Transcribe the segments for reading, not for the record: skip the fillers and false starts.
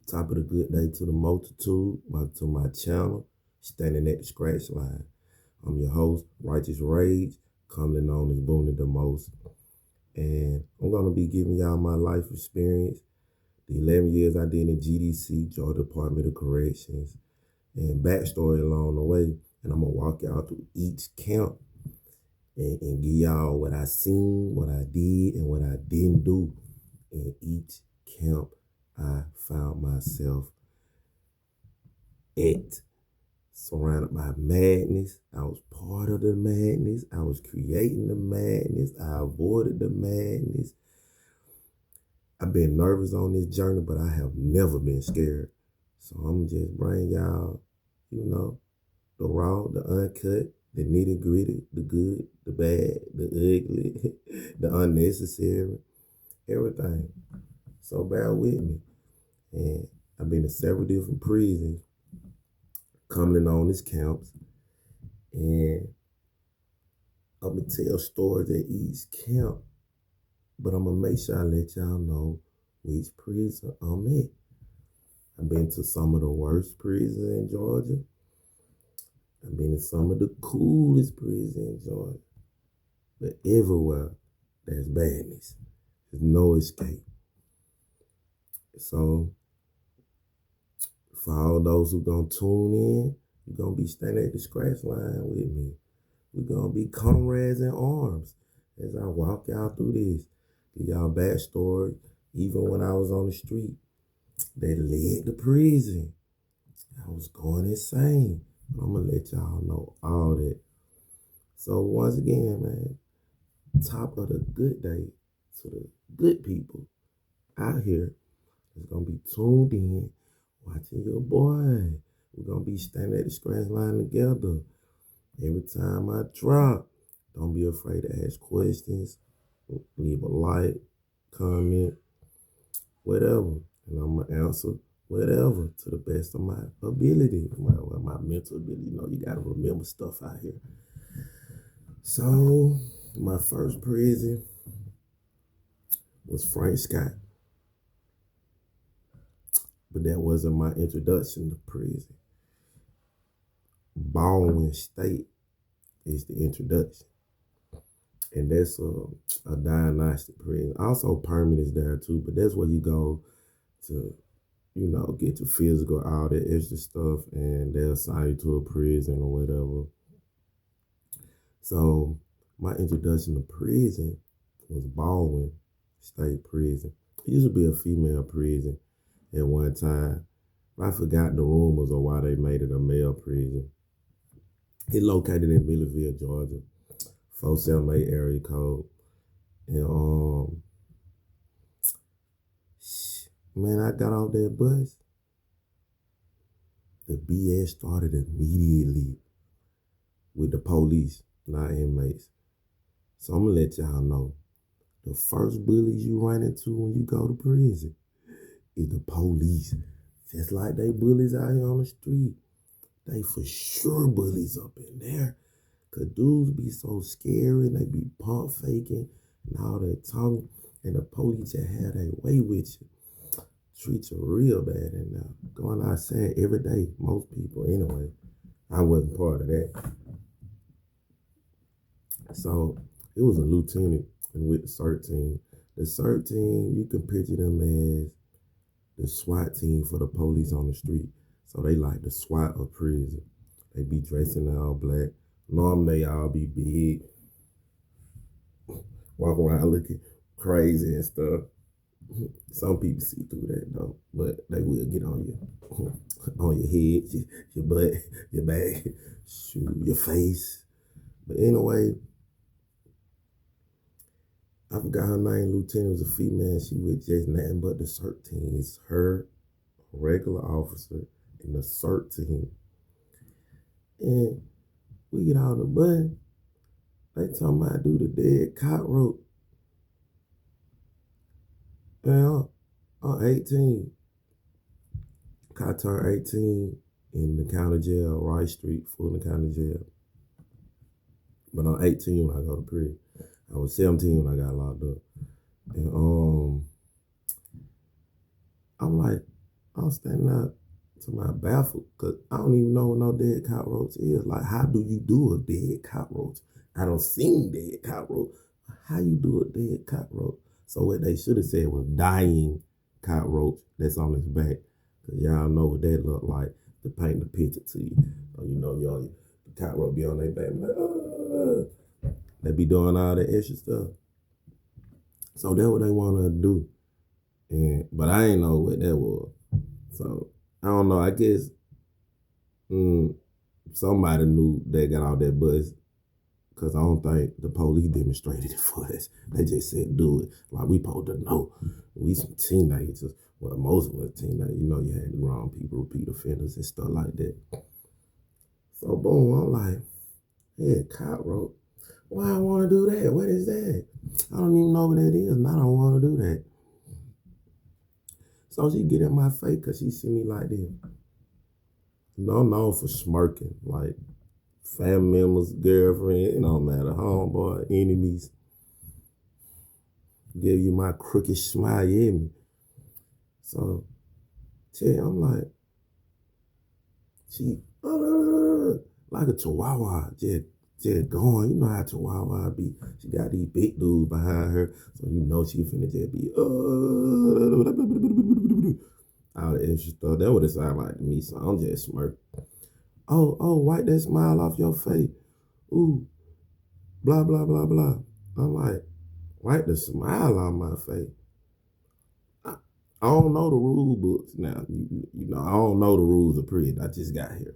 Top of the good day to the multitude, to my channel, standing at the scratch line. I'm your host, Righteous Rage, commonly known as Booney the Most. And I'm going to be giving y'all my life experience, the 11 years I did in GDC, Georgia Department of Corrections, and backstory along the way. And I'm going to walk y'all through each camp and give y'all what I seen, what I did, and what I didn't do in each camp I found myself at. Surrounded by madness. I was part of the madness. I was creating the madness. I avoided the madness. I've been nervous on this journey, but I have never been scared. So I'm just bring y'all, the raw, the uncut, the nitty gritty, the good, the bad, the ugly, the unnecessary, everything. So bear with me. And I've been in several different prisons, commonly known as camps. And I'm going to tell stories at each camp, but I'm going to make sure I let y'all know which prison I'm at. I've been to some of the worst prisons in Georgia. I've been in some of the coolest prisons in Georgia. But everywhere, there's badness. There's no escape. So, for all those who gonna tune in, you're gonna be standing at the scratch line with me. We're gonna be comrades in arms as I walk y'all through this. Give y'all backstory. Even when I was on the street, they led the prison. I was going insane. I'm gonna let y'all know all that. So once again, man, top of the good day to the good people out here is gonna be tuned in, watching your boy. We're gonna be standing at the scratch line together. Every time I drop, don't be afraid to ask questions, leave a like, comment, whatever. And I'm going to answer whatever to the best of my ability, my mental ability. You got to remember stuff out here. So, my first prison was Frank Scott. But that wasn't my introduction to prison. Baldwin State is the introduction. And that's a diagnostic prison. Also, permit is there too, but that's where you go to, get your physical, all that extra stuff, and they'll assign you to a prison or whatever. So, my introduction to prison was Baldwin State Prison. It used to be a female prison at one time. I forgot the rumors of why they made it a male prison. It located in Milledgeville, Georgia. 478 area code. And man, I got off that bus. The BS started immediately with the police, not inmates. So I'm gonna let y'all know. The first bullies you run into when you go to prison is the police. Just like they bullies out here on the street. They for sure bullies up in there. Cause dudes be so scary and they be pump faking and all that talking. And the police just have their way with you. Treat you real bad in there. Going outside every day, most people anyway. I wasn't part of that. So it was a lieutenant and with the CERT team. The CERT team, you can picture them as the SWAT team for the police on the street. So they like the SWAT of prison. They be dressing all black. Normally they all be big. Walk around looking crazy and stuff. Some people see through that though, but they will get on you, on your head, your butt, your back, your face. But anyway, I forgot her name. Lieutenant was a female. She was just nothing but the CERT team. It's her, a regular officer, and the CERT team. And we get out of the bus. They talking about do the dead cop rope. And I'm 18. I turned 18 in the county jail, Rice Street, Fulton County Jail. But I'm 18 when I go to prison. I was 17 when I got locked up. And I'm like, I'm standing out to my baffled because I don't even know what no dead cockroach is. Like, how do you do a dead cockroach? I don't seen dead cockroach. How you do a dead cockroach? So what they should have said was dying cockroach that's on his back. Cause y'all know what that look like to paint the picture to you. So you know the cockroach be on their back. Like, they be doing all that extra stuff. So that's what they want to do. But I ain't know what that was. So I don't know. I guess somebody knew they got all that buzz because I don't think the police demonstrated it for us. They just said do it. Like we supposed to know. We some teenagers. Well, most of us teenagers. You know, you had the wrong people, repeat offenders and stuff like that. So boom, I'm like, yeah, cockroach. Why I want to do that? What is that? I don't even know what that is, and I don't want to do that. So she get in my face because she see me like this. No, I'm known for smirking. Like family members, girlfriend, it don't matter. Homeboy, enemies. Give you my crooked smile, you hear me? So, I'm like, she, like a chihuahua, just going. You know how chihuahua be. She got these big dudes behind her, so you know she finna just be, all the extra stuff. That what it sound like to me, so I'm just smirking. Oh, wipe that smile off your face. Ooh, blah, blah, blah, blah. I'm like, wipe the smile on my face. I don't know the rule books now. You know, I don't know the rules of prison. I just got here.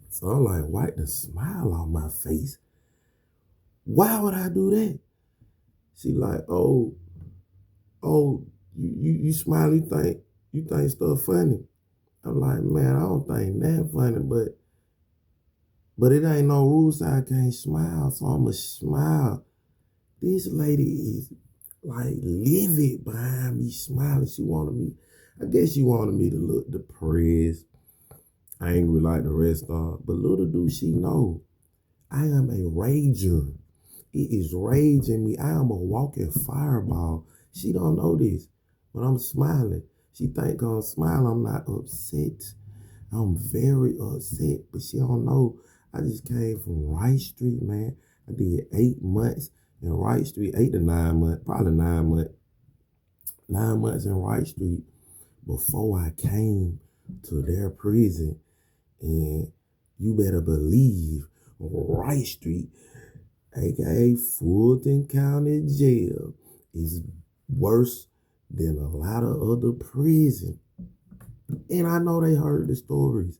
So I'm like, wipe the smile on my face. Why would I do that? She like, oh, you smile, you think stuff funny. I'm like, man, I don't think that funny, but it ain't no rules, so I can't smile, so I'ma smile. This lady is like livid behind me smiling. I guess she wanted me to look depressed, angry like the rest of. But little do she know, I am a rager. It is raging me. I am a walking fireball. She don't know this, but I'm smiling. She think I'm smiling. I'm not upset. I'm very upset, but she don't know. I just came from Wright Street, man. I did 8 months in Wright Street, 8 to 9 months, probably 9 months. 9 months in Wright Street before I came to their prison. And you better believe Wright Street, aka Fulton County Jail, is worse than a lot of other prisons. And I know they heard the stories.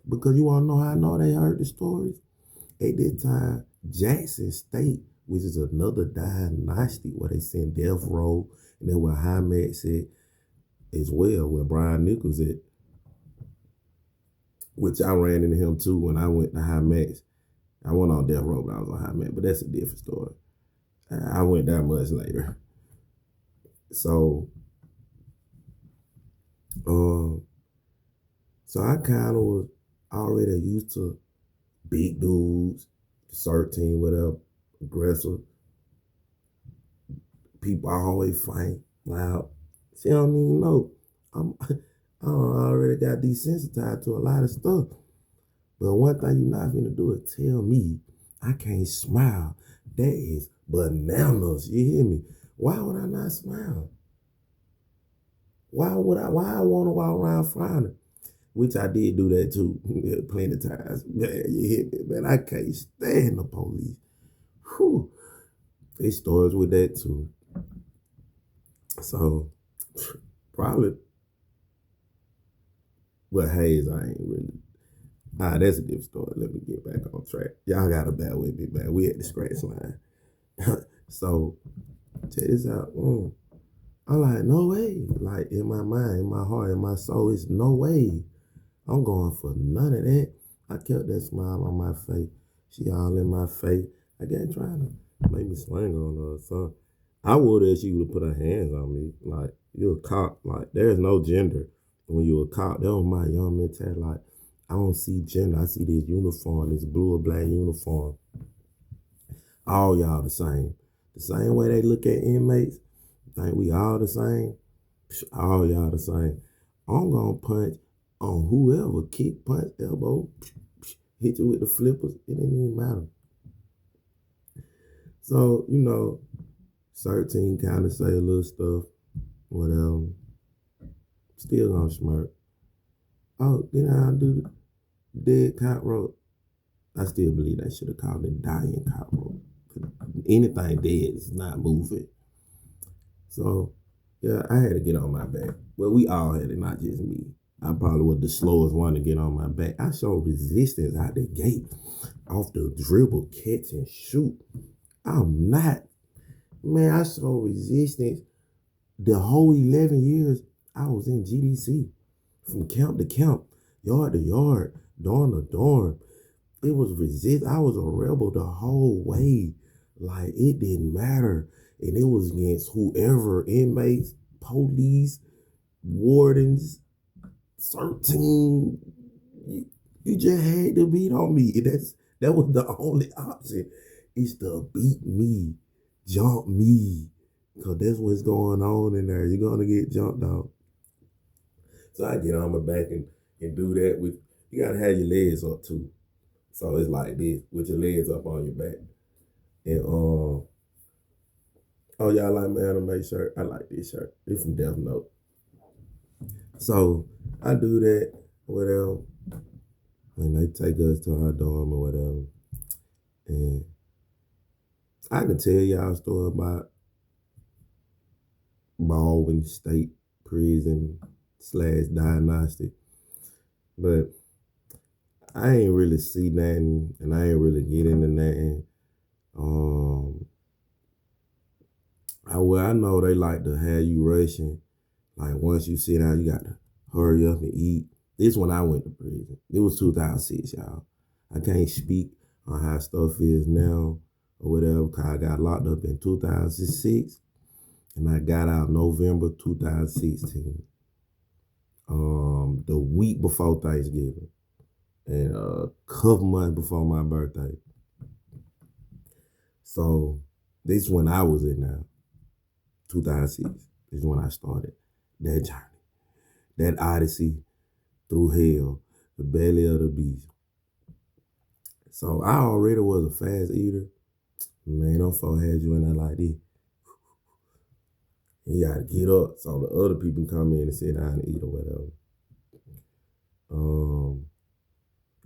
Because you want to know how I know they heard the stories? At that time, Jackson State, which is another dynasty where they sent death row, and then where High Max at as well, where Brian Nichols at, which I ran into him too when I went to High Max. I went on death row when I was on High Max, but that's a different story. I went that much later. So I kind of was already used to big dudes, 13, whatever, aggressive. People always fight loud. She don't even know. I already got desensitized to a lot of stuff. But one thing you're not gonna do is tell me I can't smile. That is bananas. You hear me? Why would I not smile? Why I want to walk around frowning? Which I did do that too, plenty of times. Man, you hear me? Man, I can't stand the police. Whew. There's stories with that too. So, probably, well, Hayes, I ain't really. That's a different story. Let me get back on track. Y'all gotta bear with me, man. We at the scratch line. So, check this out. I'm like, no way. Like, in my mind, in my heart, in my soul, it's no way. I'm going for none of that. I kept that smile on my face. She all in my face. I got trying to make me swing on her or something. I would if she would have put her hands on me. Like, you're a cop. Like, there's no gender when you're a cop. That was my young mentality. Like, I don't see gender. I see this uniform, this blue or black uniform. All y'all the same. The same way they look at inmates, think we all the same. All y'all the same. I'm gonna punch on whoever, kick, punch, elbow, hit you with the flippers. It didn't even matter. So, 13 kind of say a little stuff, whatever. Still gonna smirk. Oh, I do the dead cockroach. I still believe they should have called it dying cockroach. Anything dead is not moving. So, yeah, I had to get on my back. Well, we all had it, not just me. I probably was the slowest one to get on my back. I showed resistance out the gate, off the dribble, catch, and shoot. I'm not. Man, I showed resistance the whole 11 years I was in GDC. From camp to camp, yard to yard, dorm to dorm. It was resist. I was a rebel the whole way. Like, it didn't matter. And it was against whoever, inmates, police, wardens, 13. You just had to beat on me. That was the only option, is to beat me, jump me. Because that's what's going on in there. You're going to get jumped out. So I get on my back and do that with, you got to have your legs up too. So it's like this, with your legs up on your back. And oh, y'all like my anime shirt? I like this shirt. It's from Death Note. So I do that, whatever. And they take us to our dorm or whatever. And I can tell y'all a story about Baldwin State Prison / diagnostic. But I ain't really see nothing, and I ain't really get into nothing. I know they like to have you rushing. Like, once you sit down, you got to hurry up and eat. This when I went to prison. It was 2006, y'all. I can't speak on how stuff is now or whatever, because I got locked up in 2006, and I got out November 2016. The week before Thanksgiving, and a couple months before my birthday. So this is when I was in now, 2006. This is when I started that journey, that odyssey through hell, the belly of the beast. So I already was a fast eater. Man, them folks had you in there like this. You gotta get up so the other people come in and sit down and eat or whatever.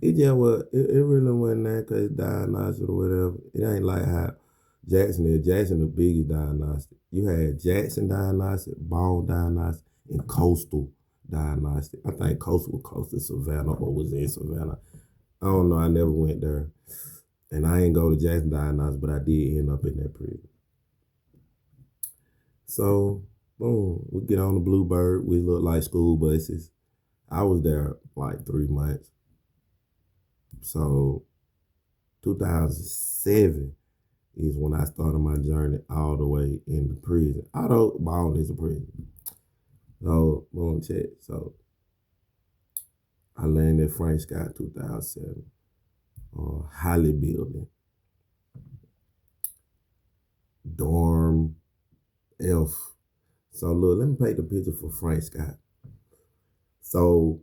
It just was, it really wasn't that, because diagnostic or whatever. It ain't like how Jackson is. Jackson the biggest diagnostic. You had Jackson diagnostic, Ball diagnostic, and Coastal diagnostic. I think Coastal was close to Savannah or was in Savannah. I don't know. I never went there. And I ain't go to Jackson diagnostic, but I did end up in that prison. So, boom, we get on the Bluebird. We look like school buses. I was there like 3 months. So 2007 is when I started my journey all the way into prison. Although Baldwin is a prison. So, boom, check. So I landed at Frank Scott 2007. Holly Building. Dorm F. So look, let me paint the picture for Frank Scott. So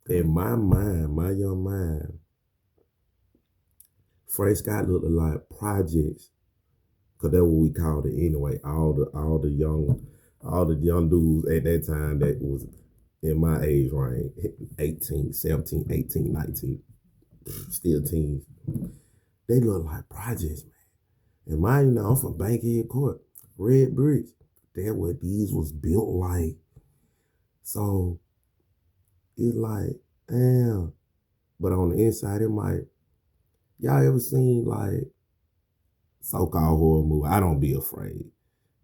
in my mind, my young mind, Frank Scott looked like projects, because that's what we called it anyway. All the young dudes at that time that was in my age range, 18, 17, 18, 19, still teens. They look like projects, man. And mind you, I'm from Bankhead Court, red bricks. That's what these was built like. So it's like, damn. But on the inside, it might. Y'all ever seen like so-called horror movie? I don't be afraid.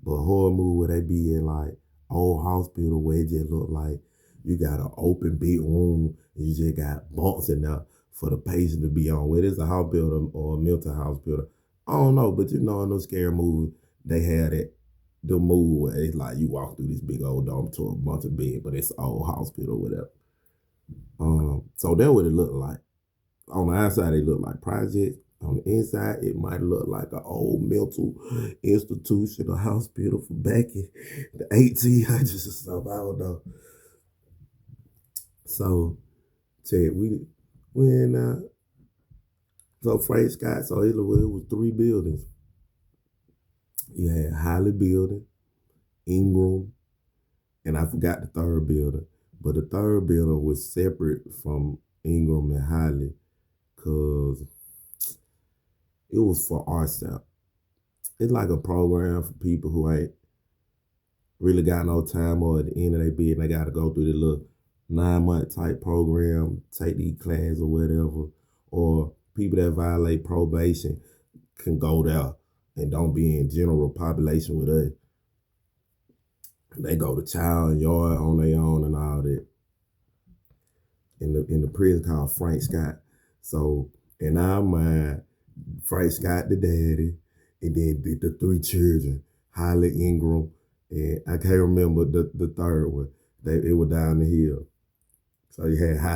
But horror movie where they be in like old hospital where it just look like you got an open big room and you just got bunks in there for the patient to be on. Whether it's a hospital or a mental hospital, I don't know. But in those scary movies, they had it. The movie where it's like you walk through this big old dome to a bunch of bed, but it's an old hospital or whatever. So that's what it looked like. On the outside, it looked like projects. On the inside, it might look like an old mental institution or hospital from back in the 1800s or something. I don't know. So, Ted, we in so Frank Scott, so it was 3 buildings. You had Holly building, Ingram, and I forgot the third building. But the third building was separate from Ingram and Holly because it was for RSAP. It's like a program for people who ain't really got no time or at the end of their bid, they got to go through the little 9-month type program, take these classes or whatever. Or people that violate probation can go there and don't be in general population with us. They go to child and yard on their own and all that. In the prison called Frank Scott. So in our mind, Frank Scott the daddy, and then the 3 children, Holly, Ingram, and I can't remember the third one. It was down the hill. So you had Holly